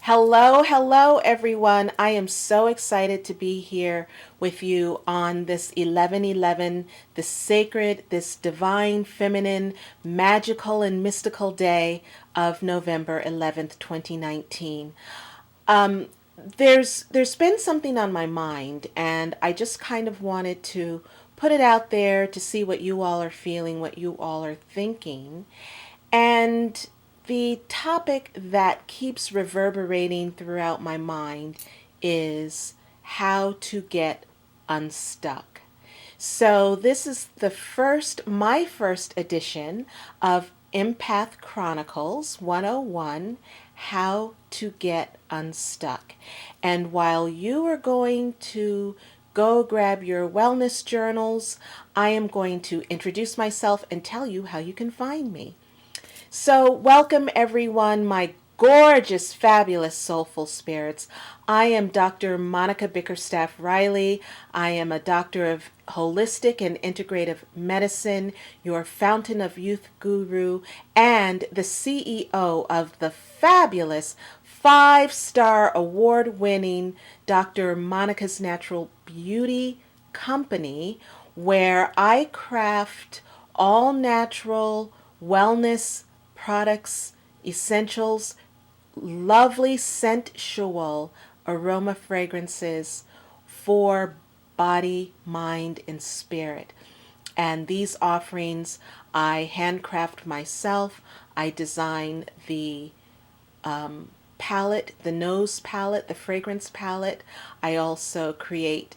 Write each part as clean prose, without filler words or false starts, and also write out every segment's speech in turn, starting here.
Hello, everyone. I am so excited to be here with you on this 11/11, this sacred, this divine, feminine, magical, and mystical day of November 11th, 2019. Um, there's been something on my mind, and I just kind of wanted to put it out there to see what you all are feeling, what you all are thinking. And the topic that keeps reverberating throughout my mind is how to get unstuck. So this is my first edition of Empath Chronicles 101, How to Get Unstuck. And while you are going to go grab your wellness journals, I am going to introduce myself and tell you how you can find me. So, welcome everyone, my gorgeous, fabulous, soulful spirits. I am Dr. Monica Bickerstaff Riley. I am a doctor of holistic and integrative medicine, your fountain of youth guru, and the CEO of the fabulous 5-star award winning Dr. Monica's Natural Beauty Company, where I craft all natural wellness products, essentials, lovely sensual aroma fragrances for body, mind, and spirit. And these offerings I handcraft myself. I design the palette, the nose palette, the fragrance palette. I also create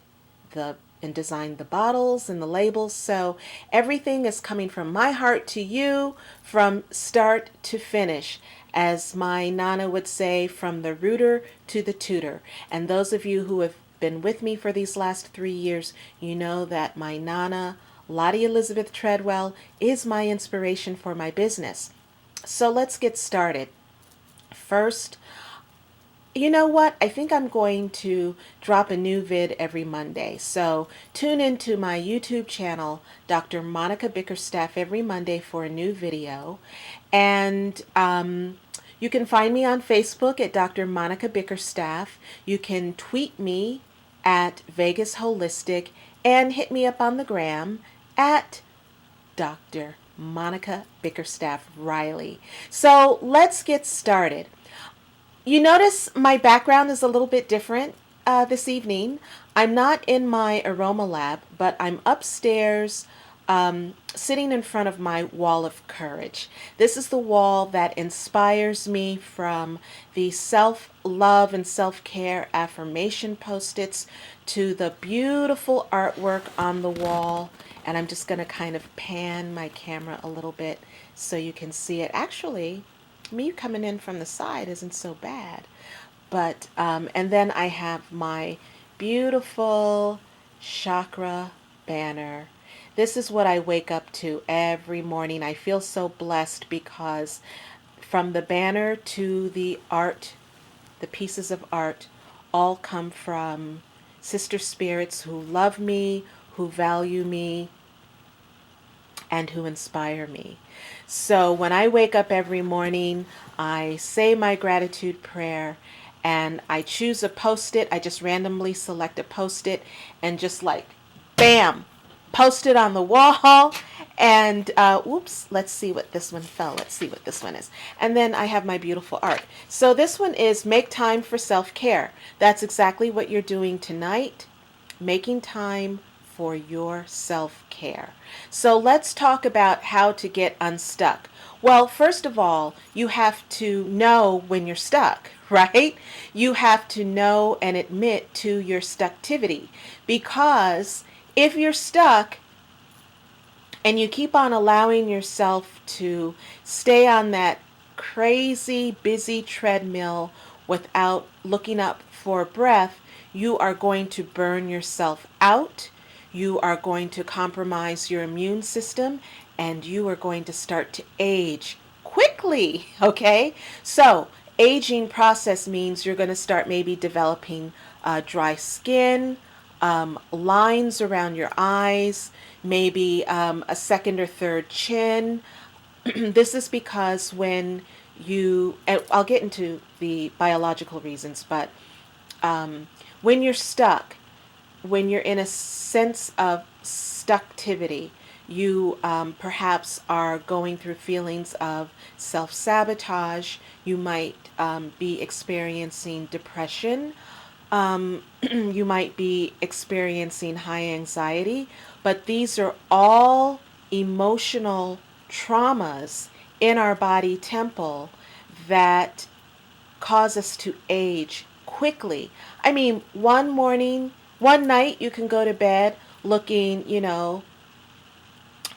and design the bottles and the labels. So everything is coming from my heart to you from start to finish. As my Nana would say, from the rooter to the tutor. And those of you who have been with me for these last 3 years, you know that my Nana, Lottie Elizabeth Treadwell, is my inspiration for my business. So let's get started. First, you know what? I think I'm going to drop a new vid every Monday. So tune into my YouTube channel, Dr. Monica Bickerstaff, every Monday for a new video. And you can find me on Facebook at Dr. Monica Bickerstaff. You can tweet me at Vegas Holistic and hit me up on the gram at Dr. Monica Bickerstaff Riley. So let's get started. You notice my background is a little bit different this evening. I'm not in my aroma lab, but I'm upstairs sitting in front of my wall of courage. This is the wall that inspires me from the self-love and self-care affirmation post-its to the beautiful artwork on the wall. And I'm just going to kind of pan my camera a little bit so you can see it. Actually, me coming in from the side isn't so bad. But, and then I have my beautiful chakra banner. This is what I wake up to every morning. I feel so blessed because from the banner to the art, the pieces of art, all come from sister spirits who love me, who value me, and who inspire me. So when I wake up every morning, I say my gratitude prayer and I choose a post-it. I just randomly select a post-it and just like, bam, post it on the wall. And oops, let's see what this one fell. Let's see what this one is. And then I have my beautiful art. So this one is make time for self-care. That's exactly what you're doing tonight, making time for your self-care. So let's talk about how to get unstuck. Well, first of all, you have to know when you're stuck, right? You have to know and admit to your stucktivity, because if you're stuck and you keep on allowing yourself to stay on that crazy busy treadmill without looking up for breath, you are going to burn yourself out. You are going to compromise your immune system, and you are going to start to age quickly, okay? So aging process means you're going to start maybe developing dry skin, lines around your eyes, maybe a second or third chin. This is because when and I'll get into the biological reasons, but when you're stuck, when you're in a sense of stucktivity, you perhaps are going through feelings of self sabotage. You might be experiencing depression. You might be experiencing high anxiety, but these are all emotional traumas in our body temple that cause us to age quickly. I mean, one night you can go to bed looking,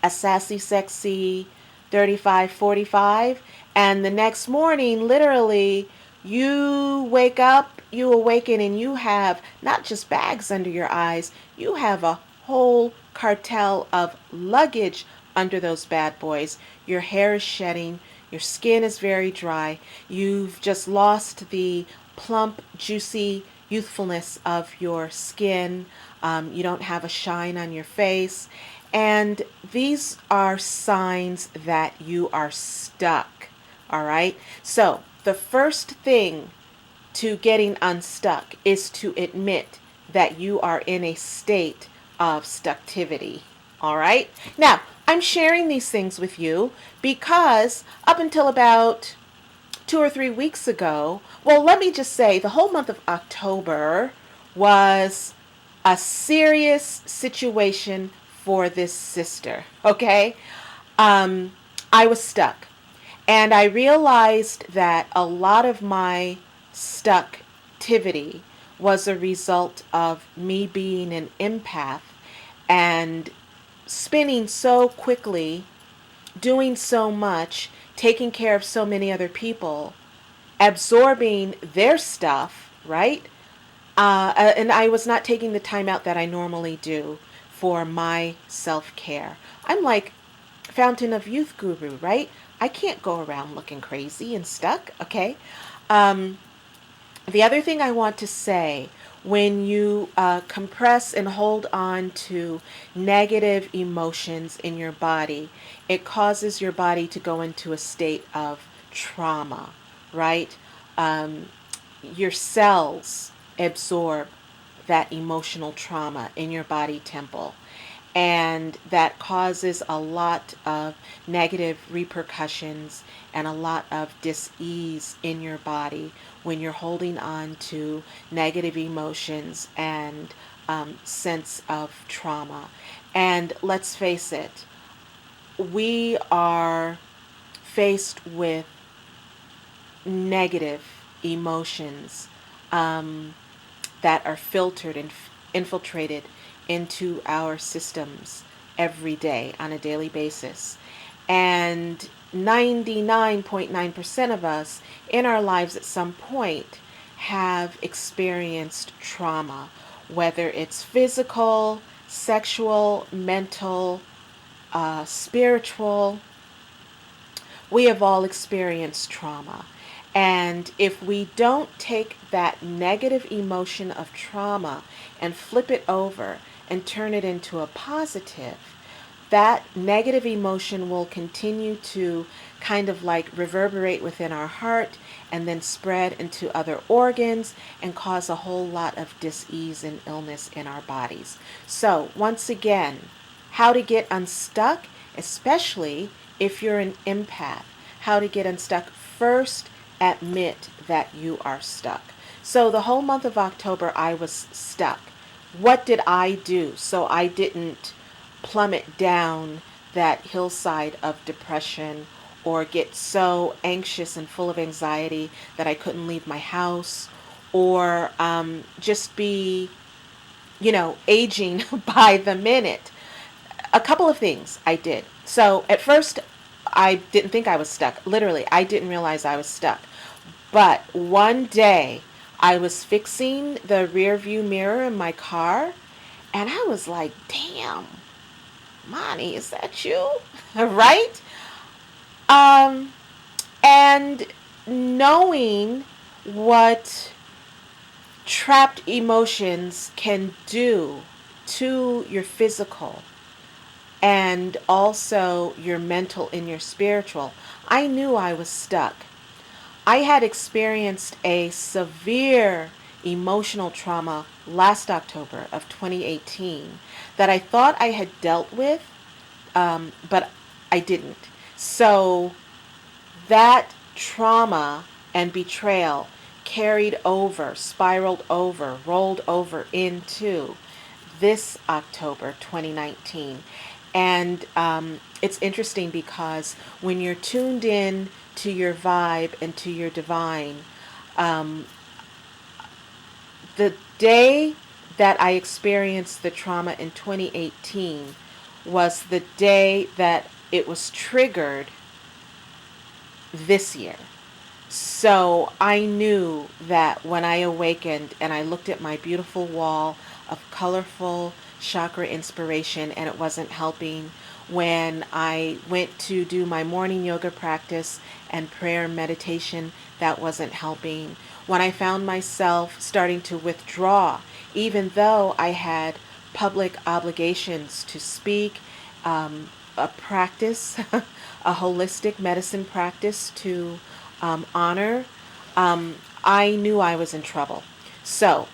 a sassy, sexy 35, 45, and the next morning, literally, you awaken, and you have not just bags under your eyes, you have a whole cartel of luggage under those bad boys. Your hair is shedding, your skin is very dry, you've just lost the plump, juicy youthfulness of your skin. You don't have a shine on your face. And these are signs that you are stuck. All right. So, the first thing to getting unstuck is to admit that you are in a state of stucktivity. All right. Now, I'm sharing these things with you because up until about 2 or 3 weeks ago, well, let me just say the whole month of October was a serious situation for this sister, okay? I was stuck. And I realized that a lot of my stucktivity was a result of me being an empath and spinning so quickly, doing so much, taking care of so many other people, absorbing their stuff, right? And I was not taking the time out that I normally do for my self-care. I'm like Fountain of Youth guru, right? I can't go around looking crazy and stuck, okay? Um, the other thing I want to say, when you compress and hold on to negative emotions in your body, it causes your body to go into a state of trauma, right? Um, your cells absorb that emotional trauma in your body temple. And that causes a lot of negative repercussions and a lot of dis-ease in your body when you're holding on to negative emotions and sense of trauma. And let's face it, we are faced with negative emotions that are filtered and infiltrated into our systems every day on a daily basis. And 99.9% of us in our lives at some point have experienced trauma, whether it's physical, sexual, mental, spiritual. We have all experienced trauma. And if we don't take that negative emotion of trauma and flip it over and turn it into a positive, that negative emotion will continue to kind of like reverberate within our heart and then spread into other organs and cause a whole lot of dis-ease and illness in our bodies. So, once again, how to get unstuck, especially if you're an empath. How to get unstuck. First, admit that you are stuck. So the whole month of October, I was stuck. What did I do so I didn't plummet down that hillside of depression or get so anxious and full of anxiety that I couldn't leave my house or just be, aging by the minute? A couple of things I did. So at first, I didn't think I was stuck. Literally, I didn't realize I was stuck. But one day, I was fixing the rear view mirror in my car, and I was like, damn, Monty, is that you? Right? Um, and knowing what trapped emotions can do to your physical and also your mental and your spiritual, I knew I was stuck. I had experienced a severe emotional trauma last October of 2018 that I thought I had dealt with, but I didn't. So that trauma and betrayal carried over, spiraled over, rolled over into this October 2019. And it's interesting because when you're tuned in to your vibe and to your divine, um, the day that I experienced the trauma in 2018 was the day that it was triggered this year. So I knew that when I awakened and I looked at my beautiful wall of colorful chakra inspiration and it wasn't helping, when I went to do my morning yoga practice and prayer and meditation, that wasn't helping. When I found myself starting to withdraw, even though I had public obligations to speak, a practice, a holistic medicine practice to honor, I knew I was in trouble. So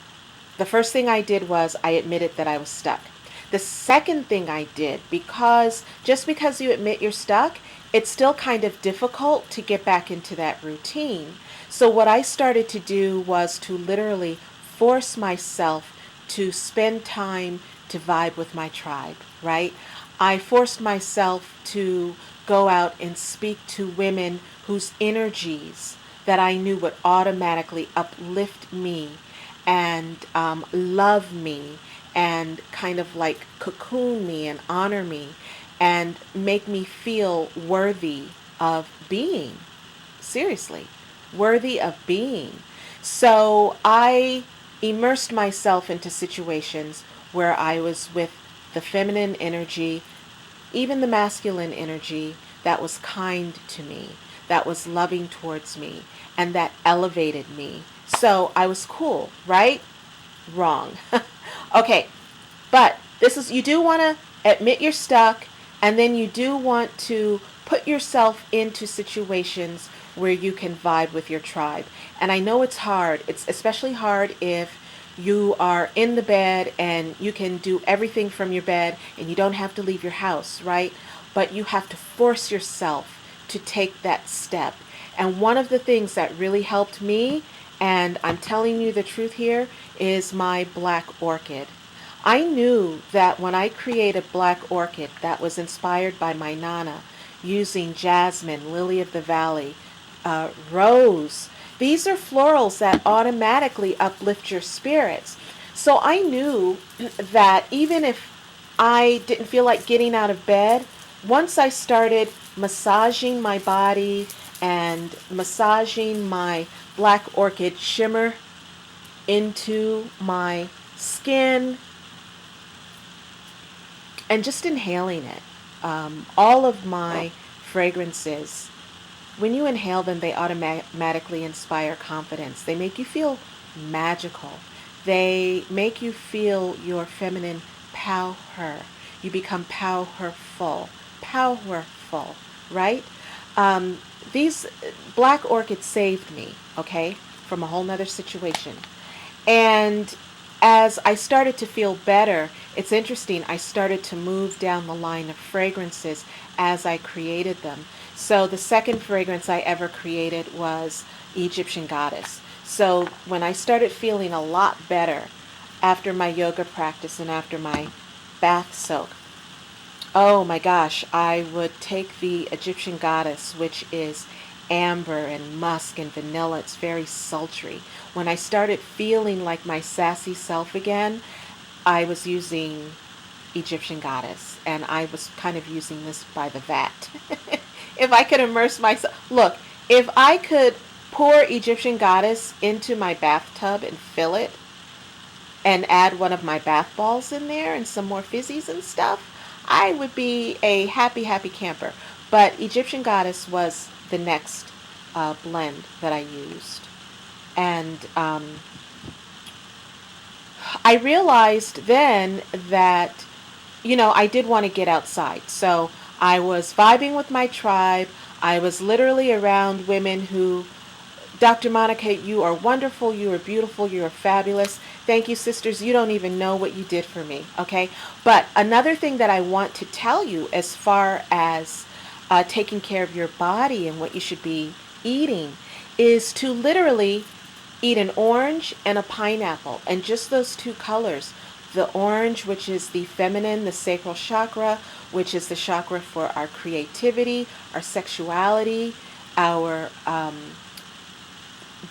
the first thing I did was I admitted that I was stuck. The second thing I did, because just because you admit you're stuck, it's still kind of difficult to get back into that routine. So what I started to do was to literally force myself to spend time to vibe with my tribe, right? I forced myself to go out and speak to women whose energies that I knew would automatically uplift me and love me and kind of like cocoon me and honor me and make me feel worthy of being. Seriously, worthy of being. So I immersed myself into situations where I was with the feminine energy, even the masculine energy that was kind to me, that was loving towards me, and that elevated me. So I was cool, right? Wrong. Okay, but this is, you do want to admit you're stuck, and then you do want to put yourself into situations where you can vibe with your tribe. And I know it's hard. It's especially hard if you are in the bed and you can do everything from your bed and you don't have to leave your house, right? But you have to force yourself to take that step. And one of the things that really helped me, and I'm telling you the truth here, is my black orchid. I knew that when I created Black Orchid that was inspired by my Nana, using jasmine, lily of the valley, rose, these are florals that automatically uplift your spirits. So I knew that even if I didn't feel like getting out of bed, once I started massaging my body and massaging my Black Orchid shimmer into my skin, and just inhaling it. All of my fragrances, when you inhale them, they automatically inspire confidence. They make you feel magical. They make you feel your feminine power. You become powerful, powerful, right? Um, these black orchids saved me, okay, from a whole nother situation. And as I started to feel better, it's interesting, I started to move down the line of fragrances as I created them. So the second fragrance I ever created was Egyptian Goddess. So when I started feeling a lot better after my yoga practice and after my bath soak, oh my gosh, I would take the Egyptian Goddess, which is amber and musk and vanilla. It's very sultry. When I started feeling like my sassy self again, I was using Egyptian Goddess, and I was kind of using this by the vat. If I could immerse myself, look, if I could pour Egyptian Goddess into my bathtub and fill it, and add one of my bath balls in there and some more fizzies and stuff, I would be a happy, happy camper. But Egyptian Goddess was the next blend that I used. And I realized then that, I did want to get outside. So I was vibing with my tribe. I was literally around women who Dr. Monica, you are wonderful. You are beautiful. You are fabulous. Thank you, sisters. You don't even know what you did for me. Okay. But another thing that I want to tell you as far as taking care of your body and what you should be eating is to literally eat an orange and a pineapple, and just those two colors. The orange, which is the feminine, the sacral chakra, which is the chakra for our creativity, our sexuality, our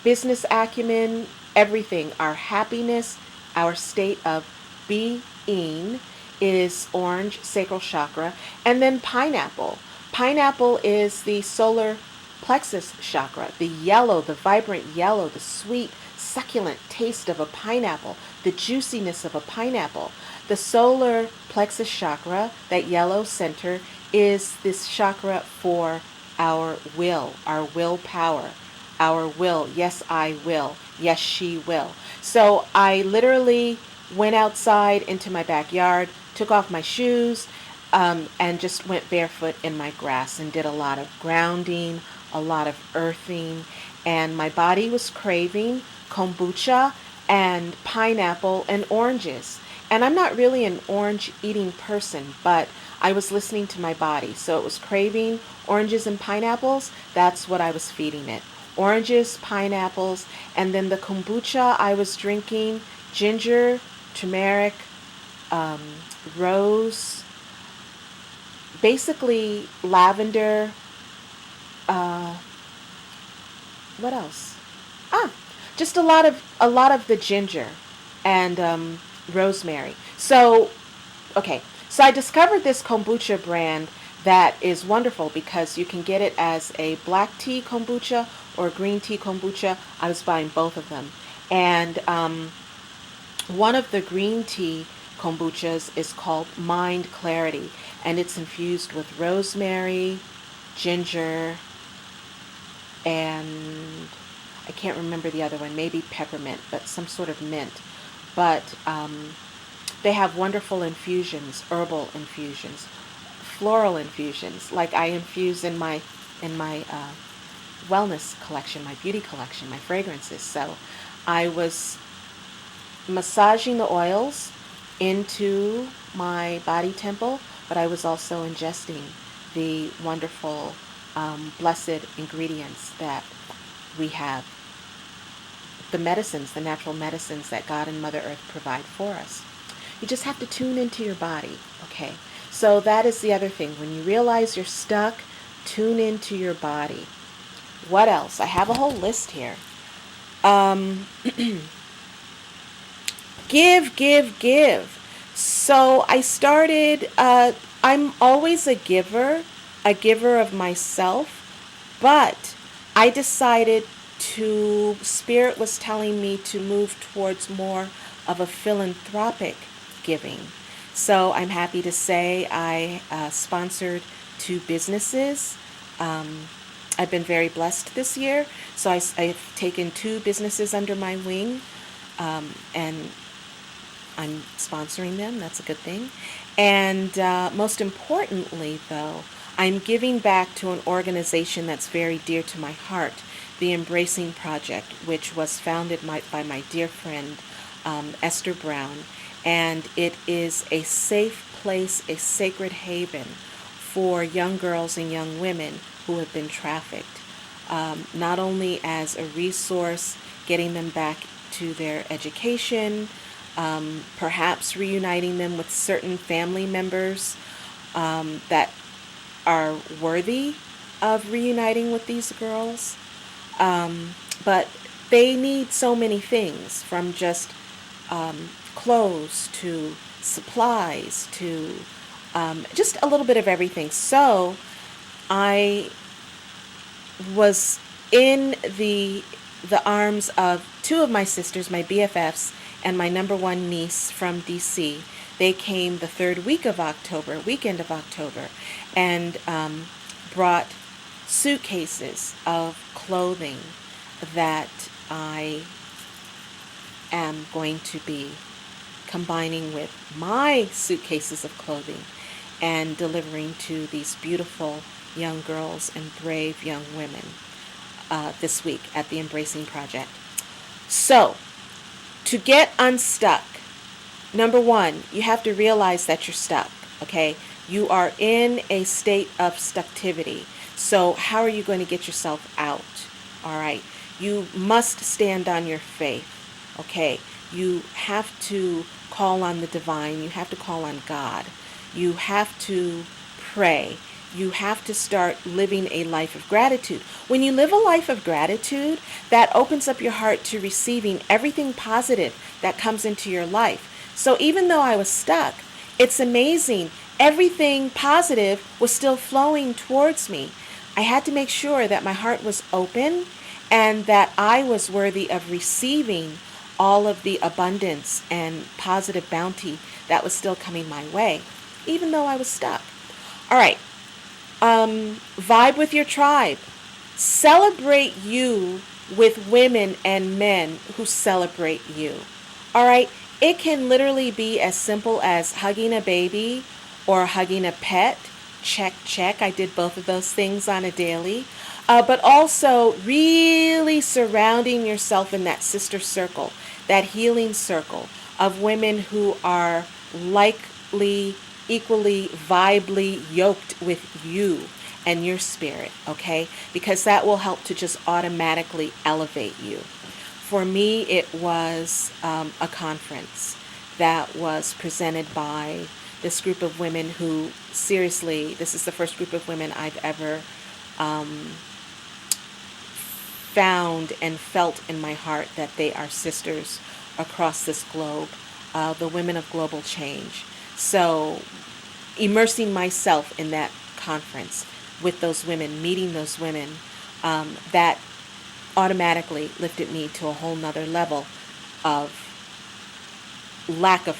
business acumen, everything, our happiness, our state of being is orange, sacral chakra, and then pineapple. Pineapple is the solar plexus chakra, the yellow, the vibrant yellow, the sweet, succulent taste of a pineapple, the juiciness of a pineapple. The solar plexus chakra, that yellow center, is this chakra for our will, our willpower, our will. Yes, I will. Yes, she will. So I literally went outside into my backyard, took off my shoes, and just went barefoot in my grass and did a lot of grounding, a lot of earthing, and my body was craving kombucha and pineapple and oranges. And I'm not really an orange eating person, but I was listening to my body. So it was craving oranges and pineapples. That's what I was feeding it. Oranges, pineapples, and then the kombucha I was drinking, ginger, turmeric, rose, basically lavender, what else? Ah, just a lot of the ginger and rosemary. So, okay. So I discovered this kombucha brand that is wonderful because you can get it as a black tea kombucha or green tea kombucha. I was buying both of them. And one of the green tea kombuchas is called Mind Clarity, and it's infused with rosemary, ginger, and I can't remember the other one, maybe peppermint, but some sort of mint. But they have wonderful infusions, herbal infusions, floral infusions, like I infuse in my wellness collection, my beauty collection, my fragrances. So I was massaging the oils into my body temple, but I was also ingesting the wonderful, blessed ingredients that we have, the medicines, the natural medicines that God and Mother Earth provide for us. You just have to tune into your body, okay? So that is the other thing. When you realize you're stuck, tune into your body. What else? I have a whole list here. Give. So I started, I'm always a giver of myself, but I decided Spirit was telling me to move towards more of a philanthropic giving. So I'm happy to say I sponsored 2 businesses. I've been very blessed this year. So I've taken 2 businesses under my wing, and I'm sponsoring them. That's a good thing. And most importantly, though, I'm giving back to an organization that's very dear to my heart, the Embracing Project, which was founded by my dear friend, Esther Brown. And it is a safe place, a sacred haven for young girls and young women who have been trafficked, not only as a resource, getting them back to their education, perhaps reuniting them with certain family members that are worthy of reuniting with these girls. But they need so many things, from just clothes to supplies to just a little bit of everything. So I was in the arms of 2 of my sisters, my BFFs, and my number 1 niece from DC. They came the 3rd weekend of October, and brought suitcases of clothing that I am going to be combining with my suitcases of clothing and delivering to these beautiful young girls and brave young women. this week at the Embracing Project. So, to get unstuck, number one, you have to realize that you're stuck, okay? You are in a state of stucktivity. So how are you going to get yourself out? All right. You must stand on your faith, okay? You have to call on the divine. You have to call on God. You have to pray. You have to start living a life of gratitude. When you live a life of gratitude, that opens up your heart to receiving everything positive that comes into your life. So even though I was stuck, it's amazing. Everything positive was still flowing towards me. I had to make sure that my heart was open and that I was worthy of receiving all of the abundance and positive bounty that was still coming my way, even though I was stuck. All right. Vibe with your tribe. Celebrate you with women and men who celebrate you. All right. It can literally be as simple as hugging a baby or hugging a pet. Check, check. I did both of those things on a daily. But also really surrounding yourself in that sister circle, that healing circle of women who are likely, equally, vibely yoked with you and your spirit, okay? Because that will help to just automatically elevate you. For me, it was a conference that was presented by this group of women who, seriously, this is the first group of women I've ever found and felt in my heart that they are sisters across this globe, the women of global change. So immersing myself in that conference with those women, meeting those women, that automatically lifted me to a whole nother level of lack of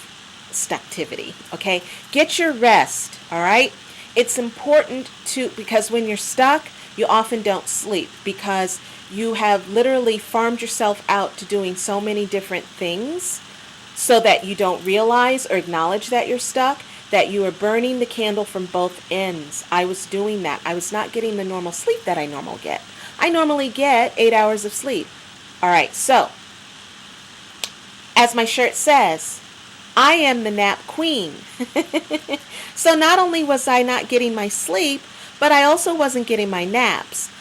stucktivity. Okay, get your rest. All right, it's important to, because when you're stuck, you often don't sleep because you have literally farmed yourself out to doing so many different things so that you don't realize or acknowledge that you're stuck, that you are burning the candle from both ends. I was doing that. I was not getting the normal sleep that I normally get. I normally get 8 hours of sleep. All right, so as my shirt says, I am the nap queen. So not only was I not getting my sleep, but I also wasn't getting my naps.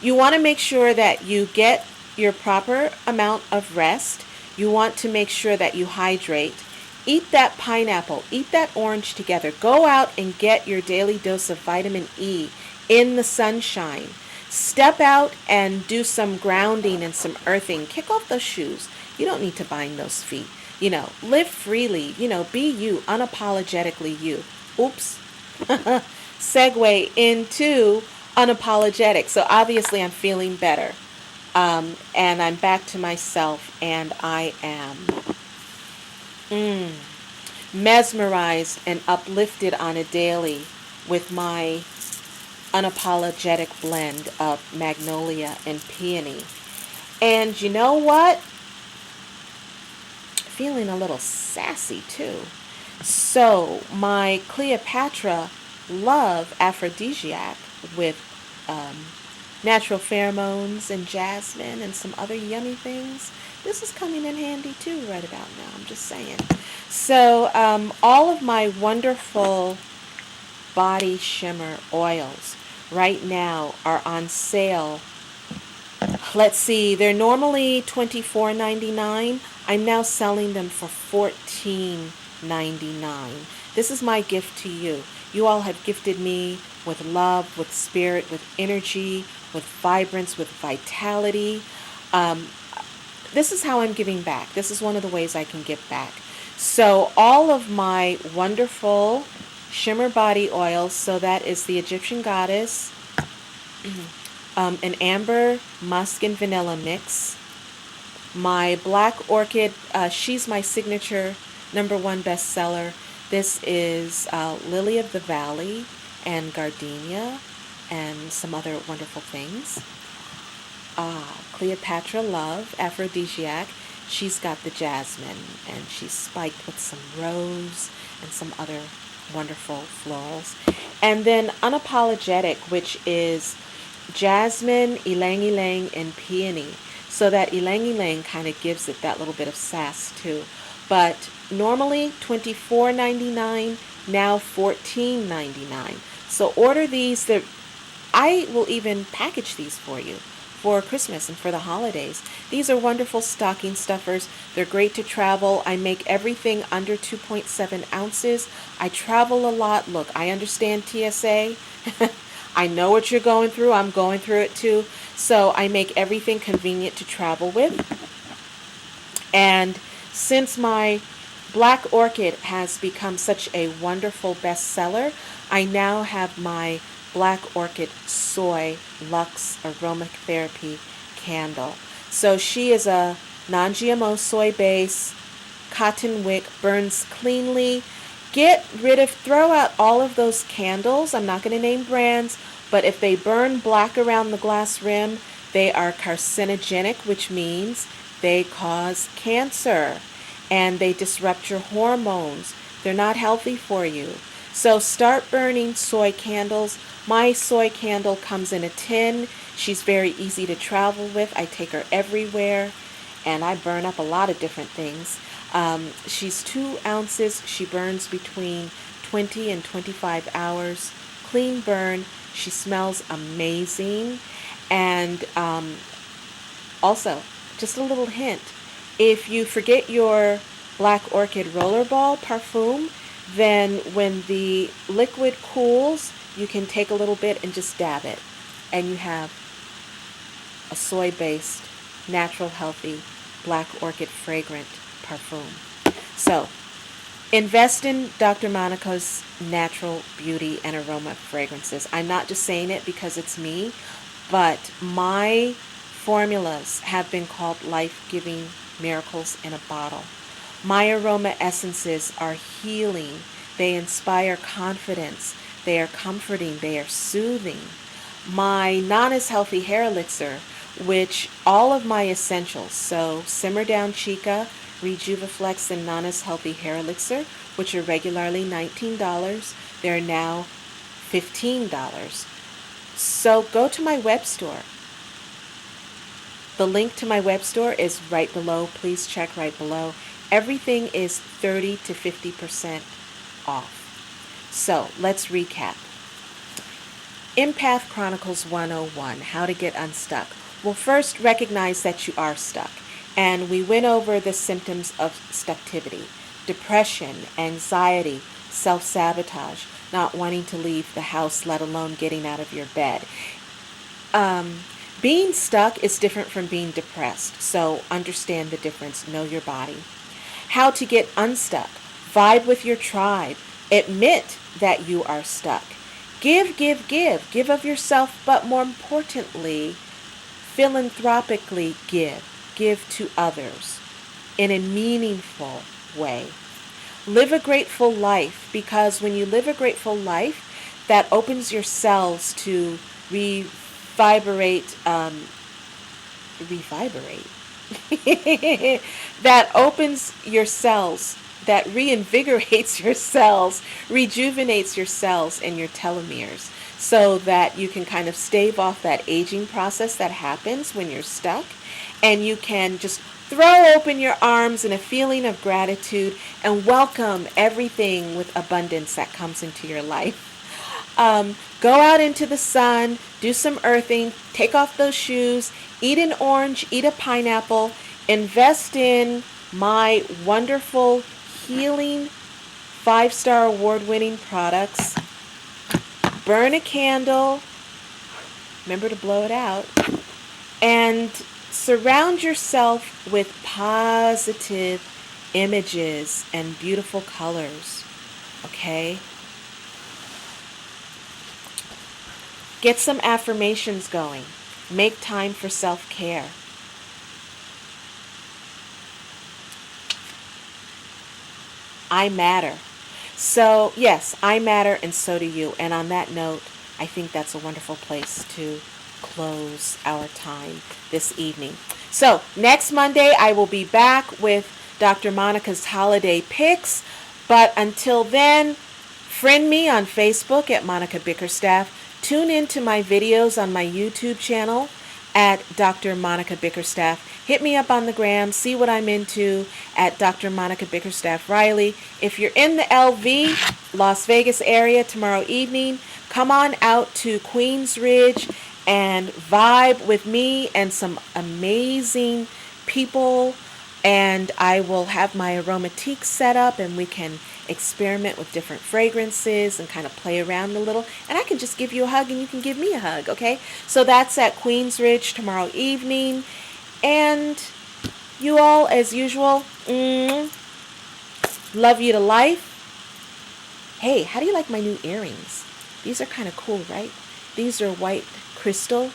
You want to make sure that you get your proper amount of rest. You want to make sure that you hydrate. Eat that pineapple, eat that orange together. Go out and get your daily dose of vitamin E in the sunshine. Step out and do some grounding and some earthing. Kick off those shoes. You don't need to bind those feet. Live freely. Be you, unapologetically you. Oops. Segue into unapologetic. So obviously I'm feeling better. And I'm back to myself, and I am mesmerized and uplifted on a daily with my unapologetic blend of magnolia and peony. And you know what? Feeling a little sassy too. So my Cleopatra Love aphrodisiac with natural pheromones and jasmine and some other yummy things, this is coming in handy too right about now. I'm just saying. So all of my wonderful body shimmer oils right now are on sale. Let's see, they're normally $24.99. I'm now selling them for $14.99. This is my gift to you. You all have gifted me with love, with spirit, with energy, with vibrance, with vitality. This is how I'm giving back. This is one of the ways I can give back. So all of my wonderful shimmer body oils, so that is the Egyptian goddess, an amber, musk, and vanilla mix. My black orchid, she's my signature #1 bestseller. This is Lily of the Valley and gardenia and some other wonderful things. Cleopatra Love aphrodisiac. She's got the jasmine and she's spiked with some rose and some other wonderful florals. And then Unapologetic, which is jasmine, ylang ylang, and peony. So that ylang ylang kind of gives it that little bit of sass too. But normally $24.99, now $14.99. So order these. I will even package these for you for Christmas and for the holidays. These are wonderful stocking stuffers. They're great to travel. I make everything under 2.7 ounces. I travel a lot. Look, I understand TSA. I know what you're going through. I'm going through it too. So I make everything convenient to travel with. And since my Black Orchid has become such a wonderful bestseller, I now have my Black Orchid Soy Luxe Aromatherapy Candle. So she is a non-GMO soy base, cotton wick, burns cleanly. Throw out all of those candles. I'm not going to name brands, but if they burn black around the glass rim, they are carcinogenic, which means they cause cancer and they disrupt your hormones. They're not healthy for you. So start burning soy candles. My soy candle comes in a tin. She's very easy to travel with. I take her everywhere and I burn up a lot of different things. She's 2 ounces. She burns between 20 and 25 hours. Clean burn. She smells amazing. And also, just a little hint, if you forget your Black Orchid Rollerball parfum, then when the liquid cools, you can take a little bit and just dab it. And you have a soy-based, natural, healthy, Black Orchid fragrant parfum. So, invest in Dr. Monica's natural beauty and aroma fragrances. I'm not just saying it because it's me, but my formulas have been called life-giving miracles in a bottle. My aroma essences are healing. They inspire confidence. They are comforting. They are soothing. My Nana's Healthy Hair Elixir, which all of my essentials, so Simmer Down Chica, Rejuvaflex, and Nana's Healthy Hair Elixir, which are regularly $19, they're now $15. So go to my web store. The link to my web store is right below. Please check right below. Everything is 30 to 50% off. So let's recap. Empath Chronicles 101, How to Get Unstuck. Well, first recognize that you are stuck. And we went over the symptoms of stucktivity: depression, anxiety, self-sabotage, not wanting to leave the house, let alone getting out of your bed. Being stuck is different from being depressed, so understand the difference. Know your body. How to get unstuck. Vibe with your tribe. Admit that you are stuck. Give, give, give. Give of yourself, but more importantly, philanthropically give. Give to others in a meaningful way. Live a grateful life, because when you live a grateful life, that opens your cells to revibrate, that opens your cells, that reinvigorates your cells, rejuvenates your cells and your telomeres, so that you can kind of stave off that aging process that happens when you're stuck, and you can just throw open your arms in a feeling of gratitude and welcome everything with abundance that comes into your life. Go out into the sun, do some earthing, take off those shoes, eat an orange, eat a pineapple, invest in my wonderful healing 5-star award-winning products, burn a candle, remember to blow it out, and surround yourself with positive images and beautiful colors, okay? Get some affirmations going. Make time for self-care. I matter. So, yes, I matter, and so do you. And on that note, I think that's a wonderful place to close our time this evening. So, next Monday, I will be back with Dr. Monica's holiday picks. But until then, friend me on Facebook at Monica Bickerstaff. Tune into my videos on my YouTube channel at Dr. Monica Bickerstaff. Hit me up on the gram, see what I'm into at Dr. Monica Bickerstaff Riley. If you're in the LV, Las Vegas area tomorrow evening, come on out to Queens Ridge and vibe with me and some amazing people. And I will have my aromatique set up and we can experiment with different fragrances and kind of play around a little. And I can just give you a hug and you can give me a hug, okay? So that's at Queens Ridge tomorrow evening. And you all, as usual, love you to life. Hey, how do you like my new earrings? These are kind of cool, right? These are white crystal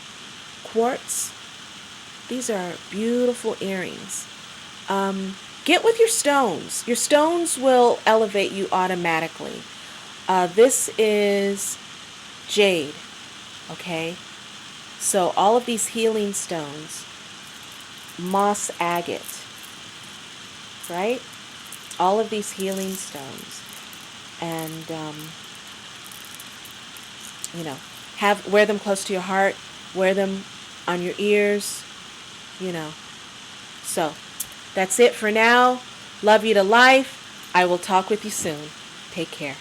quartz. These are beautiful earrings. Get with your stones. Your stones will elevate you automatically. This is jade, okay? So all of these healing stones, moss agate, right? All of these healing stones. And, wear them close to your heart, wear them on your ears, So, that's it for now. Love you to life. I will talk with you soon. Take care.